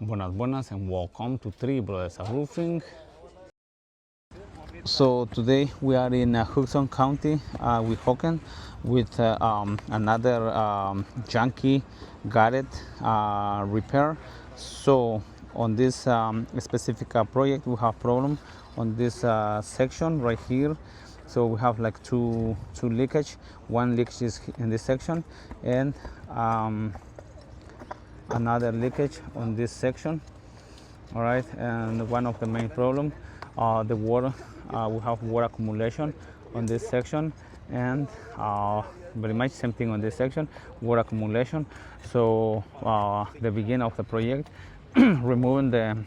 Buenas buenas and welcome to Three Brothers Roofing. So today we are in Hudson County with Hocken with another Yankee garret repair. So on this specific project we have problem on this section right here. So we have like two leakage. One leakage is in this section and another leakage on this section. All right, and one of the main problem, the water. We have water accumulation on this section, and very much same thing on this section, water accumulation. So the beginning of the project, removing the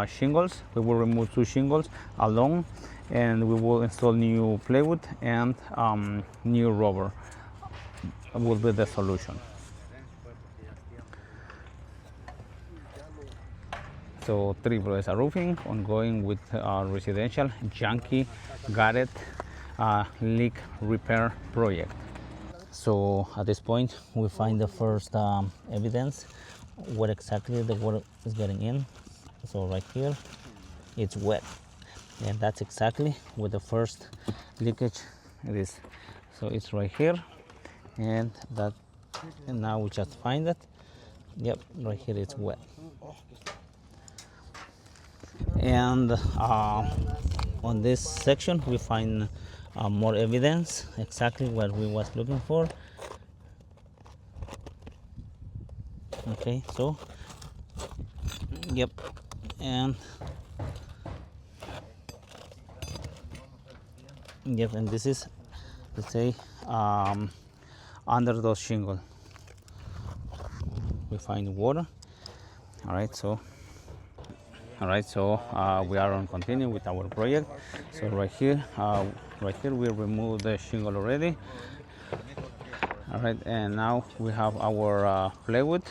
shingles. We will remove 2 shingles along, and we will install new plywood and new rubber. Will be the solution. So Three Brothers Roofing ongoing with residential Yankee garret leak repair project. So at this point we find the first evidence what exactly the water is getting in. So right here it's wet, and that's exactly where the first leakage it is. So it's right here, and now we just find it. Yep, right here it's wet. And on this section we find more evidence, exactly what we was looking for. Okay, so yep, and this is, let's say, under those shingles we find water. All right, so we are on continue with our project. So right here we remove the shingle already. All right, and now we have our plywood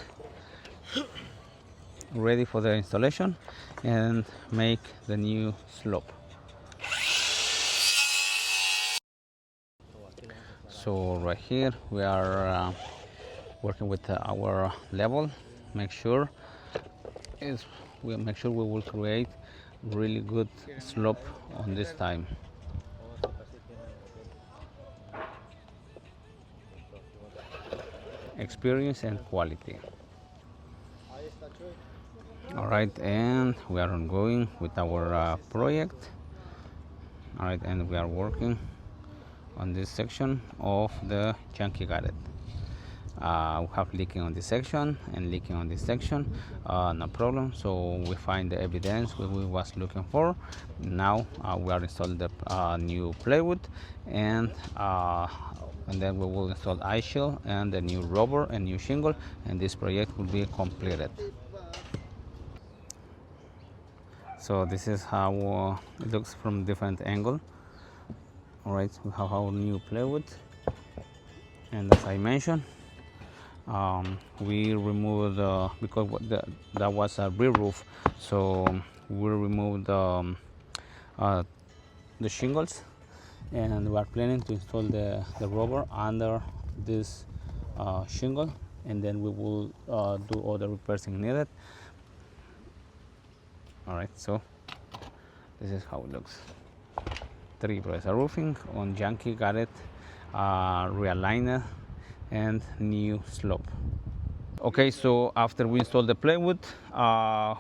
ready for the installation and make the new slope. So right here we are working with our level. We'll make sure we will create really good slope on this time. Experience and quality. All right, and we are ongoing with our project. All right, and we are working on this section of the Yankee garret. We have leaking on this section and leaking on this section, no problem. So we find the evidence we was looking for. Now we are installing the new plywood, and then we will install ice shield and the new rubber and new shingle, and this project will be completed. So this is how it looks from different angle. All right, we have our new plywood, and as I mentioned, we removed because that was a re-roof, so we removed the shingles, and we are planning to install the rubber under this shingle, and then we will do all the repairs needed. All right, so this is how it looks. Three Brothers Roofing on Yankee garret realigner and new slope. Okay, so after we install the plywood,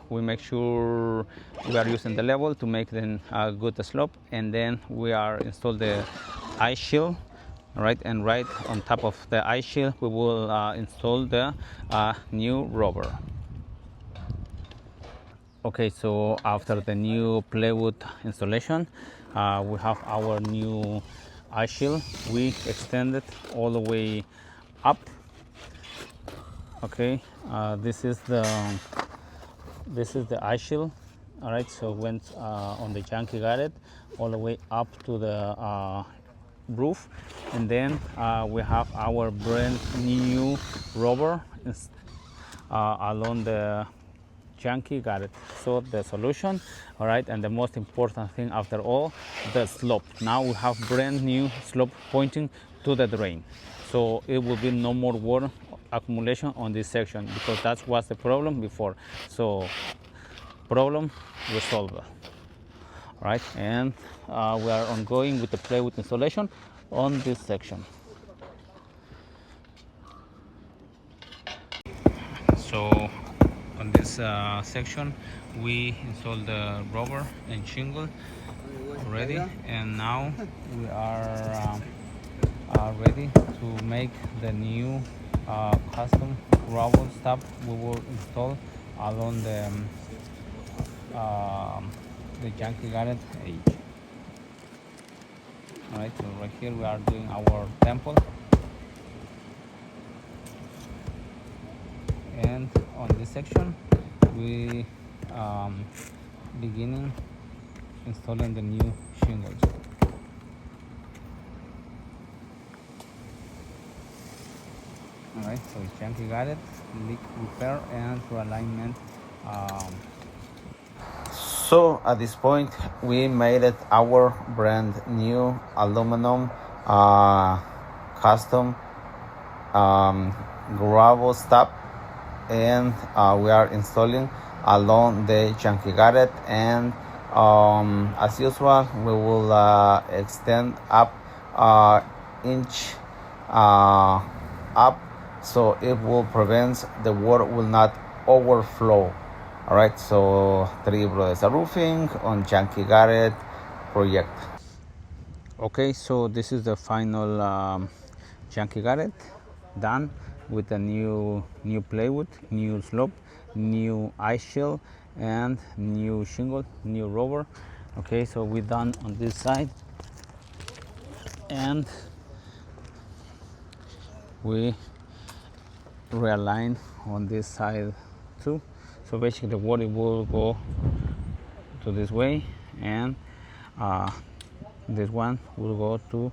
we make sure we are using the level to make them a good slope, and then we are install the ice shield. All right, and right on top of the ice shield we will install the new rubber. Okay, so after the new plywood installation, we have our new ice shield. We extend it all the way up. Okay, this is the ice shield. All right, so went on the Yankee garret all the way up to the roof, and then we have our brand new rubber along the Yankee garret. So the solution, all right, and the most important thing after all, the slope. Now we have brand new slope pointing to the drain, so it will be no more water accumulation on this section, because that was the problem before. So problem resolved. Right, and we are ongoing with the plywood installation on this section. So on this section we installed the rubber and shingle already, and now we are ready to make the new custom rubber stop we will install along the Yankee garden edge. Alright, so right here we are doing our temple, and on this section we beginning installing the new shingles. Alright, so it's Yankee garden, leak repair and realignment. So at this point we made it our brand new aluminum custom gravel stop, and we are installing along the Yankee garret, and as usual we will extend up inch up, so it will prevent the water will not overflow. All right, so Three Brothers Roofing on Yankee garret project. Okay, so this is the final Yankee garret done with a new plywood, new slope, new ice shield, and new shingle, new rubber. Okay, so we're done on this side, and we realign on this side too. So basically the water will go to this way, and this one will go to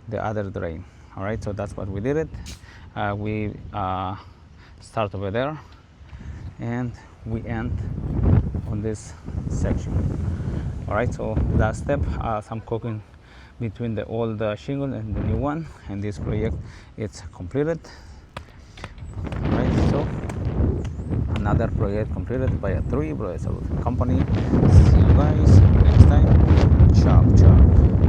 the other drain. All right, so that's what we did it. We start over there and we end on this section. All right, so last step, some caulking between the old shingle and the new one, and this project is completed. All right, so another project completed by a Three Brothers company. See you guys next time. Chop chop.